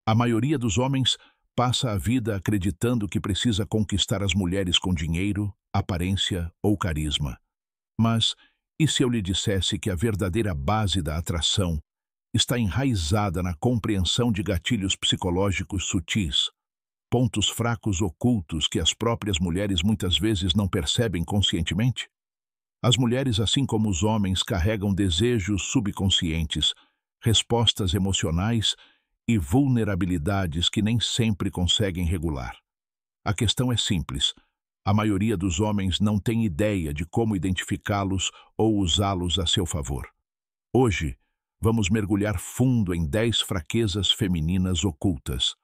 A maioria dos homens passa a vida acreditando que precisa conquistar as mulheres com dinheiro, aparência ou carisma. Mas, e se eu lhe dissesse que a verdadeira base da atração está enraizada na compreensão de gatilhos psicológicos sutis, pontos fracos ocultos que as próprias mulheres muitas vezes não percebem conscientemente? As mulheres, assim como os homens, carregam desejos subconscientes, respostas emocionais e vulnerabilidades que nem sempre conseguem regular. A questão é simples. A maioria dos homens não tem ideia de como identificá-los ou usá-los a seu favor. Hoje, vamos mergulhar fundo em 10 fraquezas femininas ocultas.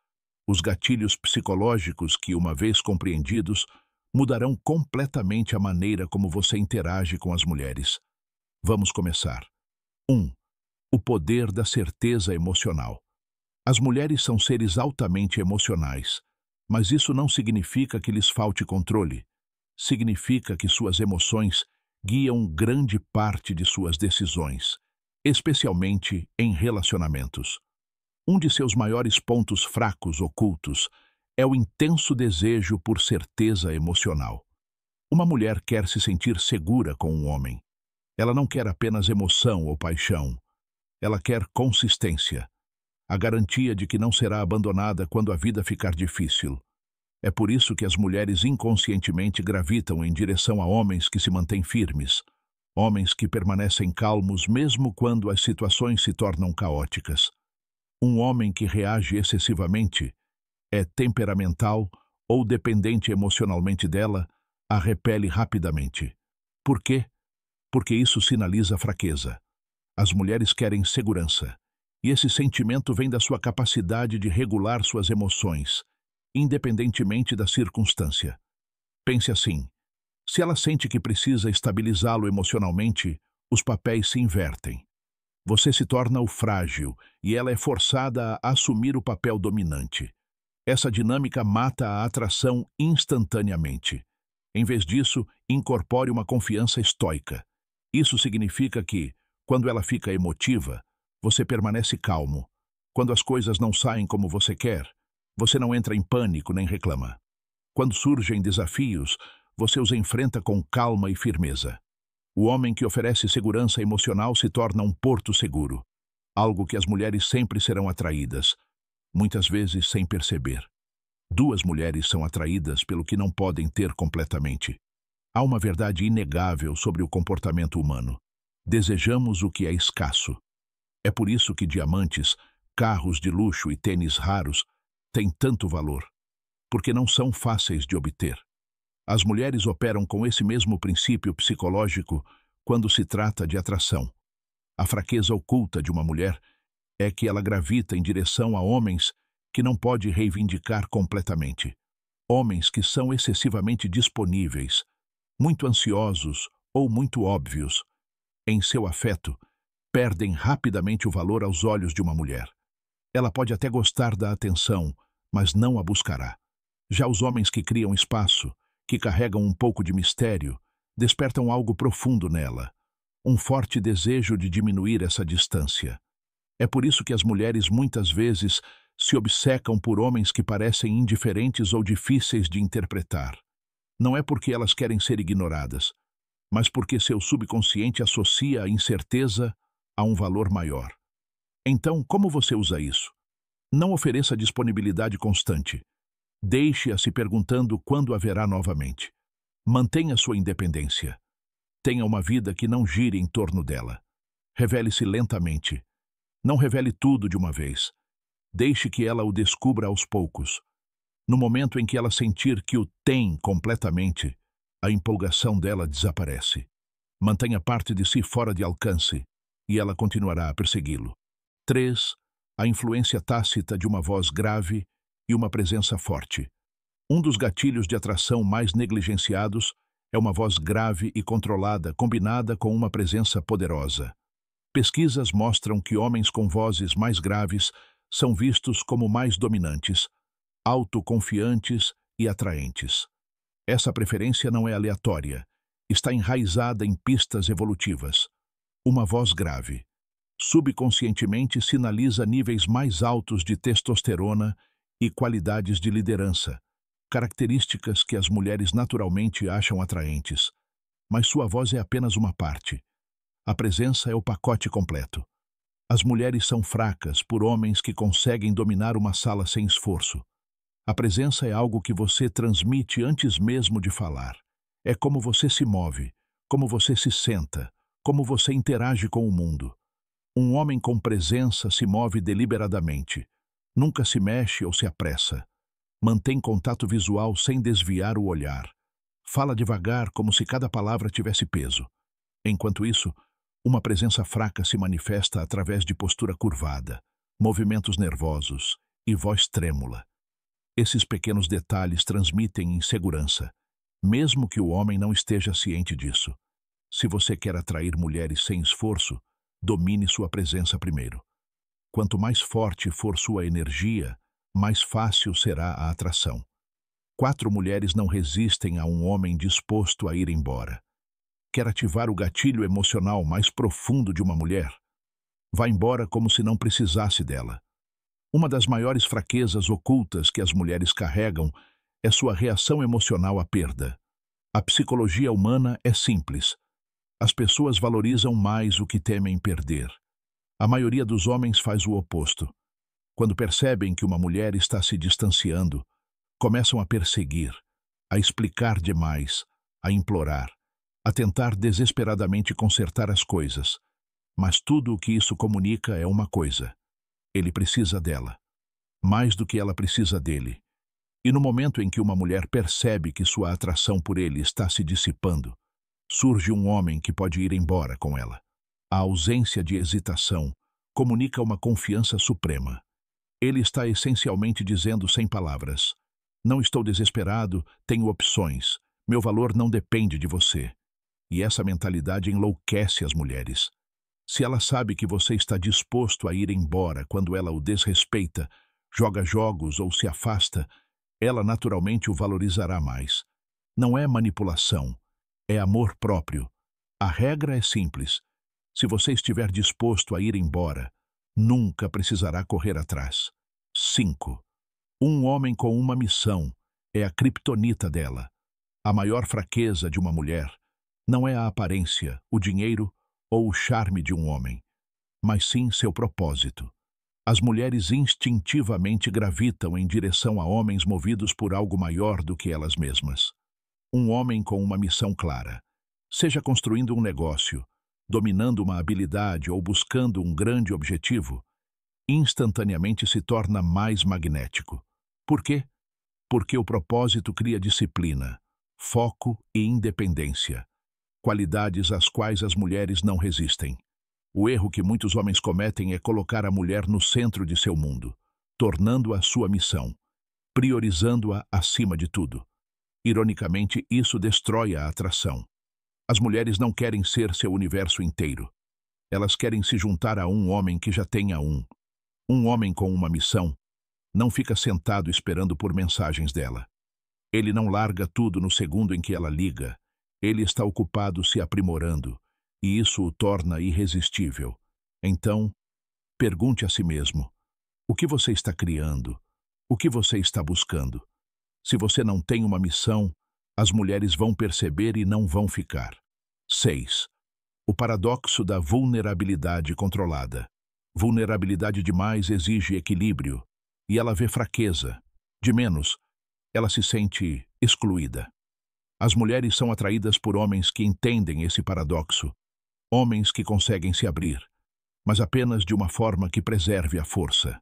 Os gatilhos psicológicos que, uma vez compreendidos, mudarão completamente a maneira como você interage com as mulheres. Vamos começar. 1. O poder da certeza emocional. As mulheres são seres altamente emocionais, mas isso não significa que lhes falte controle. Significa que suas emoções guiam grande parte de suas decisões, especialmente em relacionamentos. Um de seus maiores pontos fracos ocultos é o intenso desejo por certeza emocional. Uma mulher quer se sentir segura com um homem. Ela não quer apenas emoção ou paixão. Ela quer consistência, a garantia de que não será abandonada quando a vida ficar difícil. É por isso que as mulheres inconscientemente gravitam em direção a homens que se mantêm firmes, homens que permanecem calmos mesmo quando as situações se tornam caóticas. Um homem que reage excessivamente, é temperamental ou dependente emocionalmente dela, a repele rapidamente. Por quê? Porque isso sinaliza fraqueza. As mulheres querem segurança, e esse sentimento vem da sua capacidade de regular suas emoções, independentemente da circunstância. Pense assim: se ela sente que precisa estabilizá-lo emocionalmente, os papéis se invertem. Você se torna o frágil e ela é forçada a assumir o papel dominante. Essa dinâmica mata a atração instantaneamente. Em vez disso, incorpore uma confiança estoica. Isso significa que, quando ela fica emotiva, você permanece calmo. Quando as coisas não saem como você quer, você não entra em pânico nem reclama. Quando surgem desafios, você os enfrenta com calma e firmeza. O homem que oferece segurança emocional se torna um porto seguro, algo que as mulheres sempre serão atraídas, muitas vezes sem perceber. 2 mulheres são atraídas pelo que não podem ter completamente. Há uma verdade inegável sobre o comportamento humano. Desejamos o que é escasso. É por isso que diamantes, carros de luxo e tênis raros têm tanto valor, porque não são fáceis de obter. As mulheres operam com esse mesmo princípio psicológico quando se trata de atração. A fraqueza oculta de uma mulher é que ela gravita em direção a homens que não pode reivindicar completamente. Homens que são excessivamente disponíveis, muito ansiosos ou muito óbvios. Em seu afeto, perdem rapidamente o valor aos olhos de uma mulher. Ela pode até gostar da atenção, mas não a buscará. Já os homens que criam espaço, que carregam um pouco de mistério, despertam algo profundo nela, um forte desejo de diminuir essa distância. É por isso que as mulheres muitas vezes se obcecam por homens que parecem indiferentes ou difíceis de interpretar. Não é porque elas querem ser ignoradas, mas porque seu subconsciente associa a incerteza a um valor maior. Então, como você usa isso? Não ofereça disponibilidade constante. Deixe-a se perguntando quando haverá novamente. Mantenha sua independência. Tenha uma vida que não gire em torno dela. Revele-se lentamente. Não revele tudo de uma vez. Deixe que ela o descubra aos poucos. No momento em que ela sentir que o tem completamente, a empolgação dela desaparece. Mantenha parte de si fora de alcance e ela continuará a persegui-lo. 3. A influência tácita de uma voz grave e uma presença forte. Um dos gatilhos de atração mais negligenciados é uma voz grave e controlada combinada com uma presença poderosa. Pesquisas mostram que homens com vozes mais graves são vistos como mais dominantes, autoconfiantes e atraentes. Essa preferência não é aleatória, está enraizada em pistas evolutivas. Uma voz grave. Subconscientemente sinaliza níveis mais altos de testosterona e qualidades de liderança, características que as mulheres naturalmente acham atraentes. Mas sua voz é apenas uma parte. A presença é o pacote completo. As mulheres são fracas por homens que conseguem dominar uma sala sem esforço. A presença é algo que você transmite antes mesmo de falar. É como você se move, como você se senta, como você interage com o mundo. Um homem com presença se move deliberadamente. Nunca se mexe ou se apressa. Mantém contato visual sem desviar o olhar. Fala devagar como se cada palavra tivesse peso. Enquanto isso, uma presença fraca se manifesta através de postura curvada, movimentos nervosos e voz trêmula. Esses pequenos detalhes transmitem insegurança, mesmo que o homem não esteja ciente disso. Se você quer atrair mulheres sem esforço, domine sua presença primeiro. Quanto mais forte for sua energia, mais fácil será a atração. 4 mulheres não resistem a um homem disposto a ir embora. Quer ativar o gatilho emocional mais profundo de uma mulher? Vá embora como se não precisasse dela. Uma das maiores fraquezas ocultas que as mulheres carregam é sua reação emocional à perda. A psicologia humana é simples. As pessoas valorizam mais o que temem perder. A maioria dos homens faz o oposto. Quando percebem que uma mulher está se distanciando, começam a perseguir, a explicar demais, a implorar, a tentar desesperadamente consertar as coisas. Mas tudo o que isso comunica é uma coisa: ele precisa dela, mais do que ela precisa dele. E no momento em que uma mulher percebe que sua atração por ele está se dissipando, surge um homem que pode ir embora com ela. A ausência de hesitação comunica uma confiança suprema. Ele está essencialmente dizendo sem palavras: não estou desesperado, tenho opções, meu valor não depende de você. E essa mentalidade enlouquece as mulheres. Se ela sabe que você está disposto a ir embora quando ela o desrespeita, joga jogos ou se afasta, ela naturalmente o valorizará mais. Não é manipulação, é amor próprio. A regra é simples. Se você estiver disposto a ir embora, nunca precisará correr atrás. 5. Um homem com uma missão é a criptonita dela. A maior fraqueza de uma mulher não é a aparência, o dinheiro ou o charme de um homem, mas sim seu propósito. As mulheres instintivamente gravitam em direção a homens movidos por algo maior do que elas mesmas. Um homem com uma missão clara, seja construindo um negócio, dominando uma habilidade ou buscando um grande objetivo, instantaneamente se torna mais magnético. Por quê? Porque o propósito cria disciplina, foco e independência, qualidades às quais as mulheres não resistem. O erro que muitos homens cometem é colocar a mulher no centro de seu mundo, tornando-a sua missão, priorizando-a acima de tudo. Ironicamente, isso destrói a atração. As mulheres não querem ser seu universo inteiro. Elas querem se juntar a um homem que já tenha um. Um homem com uma missão não fica sentado esperando por mensagens dela. Ele não larga tudo no segundo em que ela liga. Ele está ocupado se aprimorando, e isso o torna irresistível. Então, pergunte a si mesmo: o que você está criando? O que você está buscando? Se você não tem uma missão, as mulheres vão perceber e não vão ficar. 6. O paradoxo da vulnerabilidade controlada. Vulnerabilidade demais exige equilíbrio, e ela vê fraqueza. De menos, ela se sente excluída. As mulheres são atraídas por homens que entendem esse paradoxo, homens que conseguem se abrir, mas apenas de uma forma que preserve a força.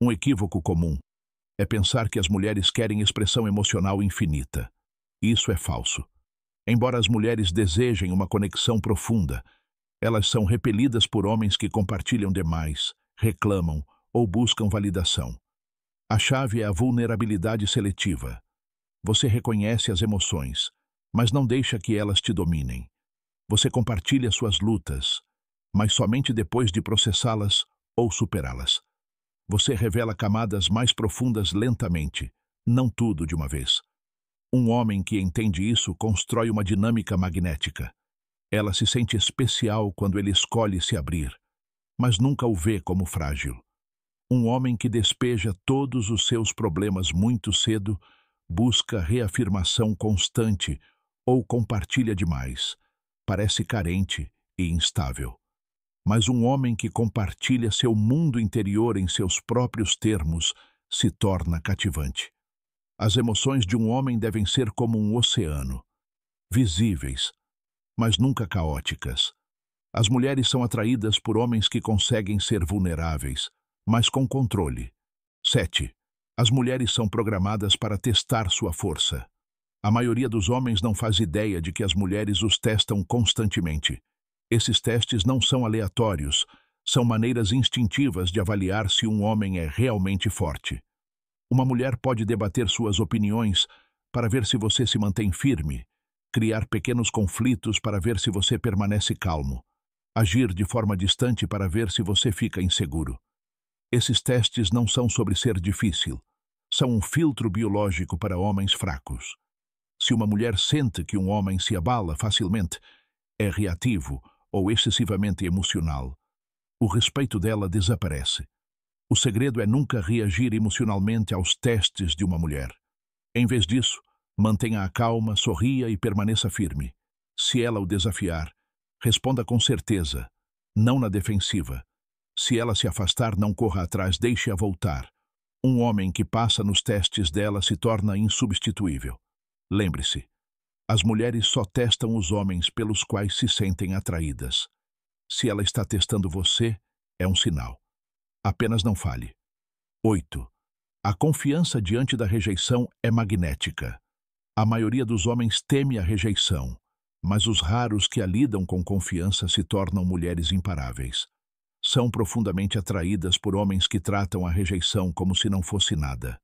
Um equívoco comum é pensar que as mulheres querem expressão emocional infinita. Isso é falso. Embora as mulheres desejem uma conexão profunda, elas são repelidas por homens que compartilham demais, reclamam ou buscam validação. A chave é a vulnerabilidade seletiva. Você reconhece as emoções, mas não deixa que elas te dominem. Você compartilha suas lutas, mas somente depois de processá-las ou superá-las. Você revela camadas mais profundas lentamente, não tudo de uma vez. Um homem que entende isso constrói uma dinâmica magnética. Ela se sente especial quando ele escolhe se abrir. mas nunca o vê como frágil. Um homem que despeja todos os seus problemas muito cedo, busca reafirmação constante ou compartilha demais. Parece carente e instável. Mas um homem que compartilha seu mundo interior em seus próprios termos se torna cativante. As emoções de um homem devem ser como um oceano, visíveis, mas nunca caóticas. As mulheres são atraídas por homens que conseguem ser vulneráveis, mas com controle. 7. As mulheres são programadas para testar sua força. A maioria dos homens não faz ideia de que as mulheres os testam constantemente. Esses testes não são aleatórios, são maneiras instintivas de avaliar se um homem é realmente forte. Uma mulher pode debater suas opiniões para ver se você se mantém firme, criar pequenos conflitos para ver se você permanece calmo, agir de forma distante para ver se você fica inseguro. Esses testes não são sobre ser difícil, são um filtro biológico para homens fracos. Se uma mulher sente que um homem se abala facilmente, é reativo ou excessivamente emocional, o respeito dela desaparece. O segredo é nunca reagir emocionalmente aos testes de uma mulher. Em vez disso, mantenha a calma, sorria e permaneça firme. Se ela o desafiar, responda com certeza, não na defensiva. Se ela se afastar, não corra atrás, deixe-a voltar. Um homem que passa nos testes dela se torna insubstituível. Lembre-se, as mulheres só testam os homens pelos quais se sentem atraídas. Se ela está testando você, é um sinal. Apenas não falhe. 8. A confiança diante da rejeição é magnética. A maioria dos homens teme a rejeição, mas os raros que a lidam com confiança se tornam mulheres imparáveis. São profundamente atraídas por homens que tratam a rejeição como se não fosse nada.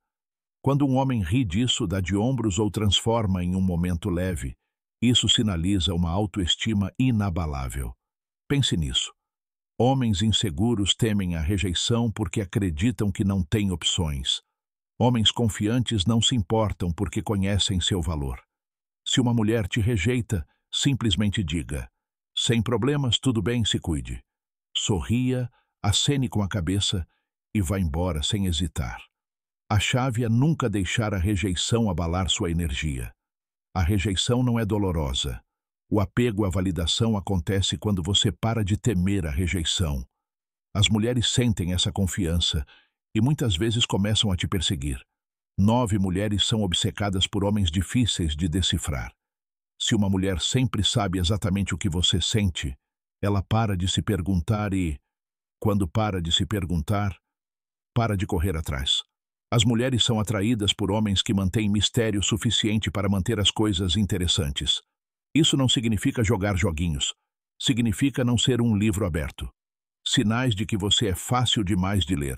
Quando um homem ri disso, dá de ombros ou transforma em um momento leve, isso sinaliza uma autoestima inabalável. Pense nisso. Homens inseguros temem a rejeição porque acreditam que não têm opções. Homens confiantes não se importam porque conhecem seu valor. Se uma mulher te rejeita, simplesmente diga: sem problemas, tudo bem, se cuide. Sorria, acene com a cabeça e vá embora sem hesitar. A chave é nunca deixar a rejeição abalar sua energia. A rejeição não é dolorosa. O apego à validação acontece quando você para de temer a rejeição. As mulheres sentem essa confiança e muitas vezes começam a te perseguir. 9 mulheres são obcecadas por homens difíceis de decifrar. Se uma mulher sempre sabe exatamente o que você sente, ela para de se perguntar e, quando para de se perguntar, para de correr atrás. As mulheres são atraídas por homens que mantêm mistério suficiente para manter as coisas interessantes. Isso não significa jogar joguinhos. Significa não ser um livro aberto. Sinais de que você é fácil demais de ler.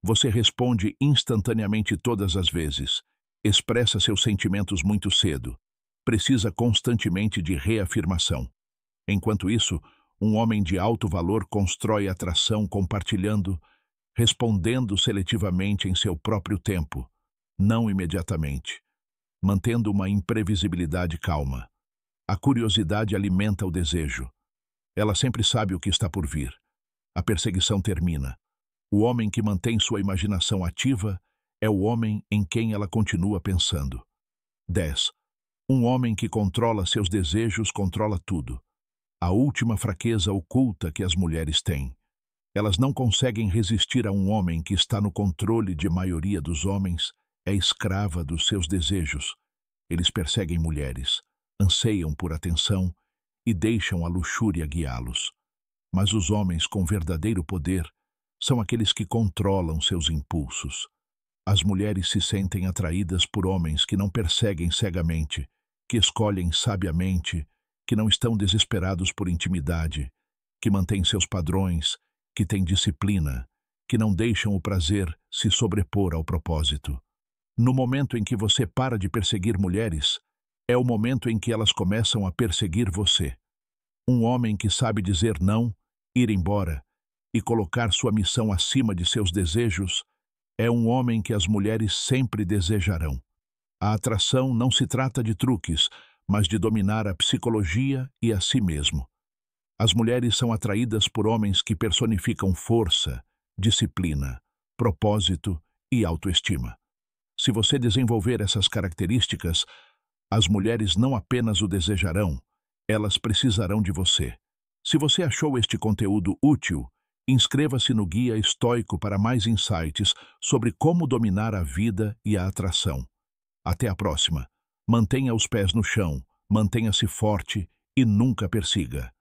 Você responde instantaneamente todas as vezes. Expressa seus sentimentos muito cedo. Precisa constantemente de reafirmação. Enquanto isso, um homem de alto valor constrói atração compartilhando, respondendo seletivamente em seu próprio tempo, não imediatamente, mantendo uma imprevisibilidade calma. A curiosidade alimenta o desejo. Ela sempre sabe o que está por vir. A perseguição termina. O homem que mantém sua imaginação ativa é o homem em quem ela continua pensando. 10. Um homem que controla seus desejos controla tudo. A última fraqueza oculta que as mulheres têm. Elas não conseguem resistir a um homem que está no controle de maioria dos homens, é escrava dos seus desejos. Eles perseguem mulheres, anseiam por atenção e deixam a luxúria guiá-los. Mas os homens com verdadeiro poder são aqueles que controlam seus impulsos. As mulheres se sentem atraídas por homens que não perseguem cegamente, que escolhem sabiamente, que não estão desesperados por intimidade, que mantêm seus padrões, que têm disciplina, que não deixam o prazer se sobrepor ao propósito. No momento em que você para de perseguir mulheres, é o momento em que elas começam a perseguir você. Um homem que sabe dizer não, ir embora e colocar sua missão acima de seus desejos é um homem que as mulheres sempre desejarão. A atração não se trata de truques, mas de dominar a psicologia e a si mesmo. As mulheres são atraídas por homens que personificam força, disciplina, propósito e autoestima. Se você desenvolver essas características, as mulheres não apenas o desejarão, elas precisarão de você. Se você achou este conteúdo útil, inscreva-se no Guia Estoico para mais insights sobre como dominar a vida e a atração. Até a próxima. Mantenha os pés no chão, mantenha-se forte e nunca persiga.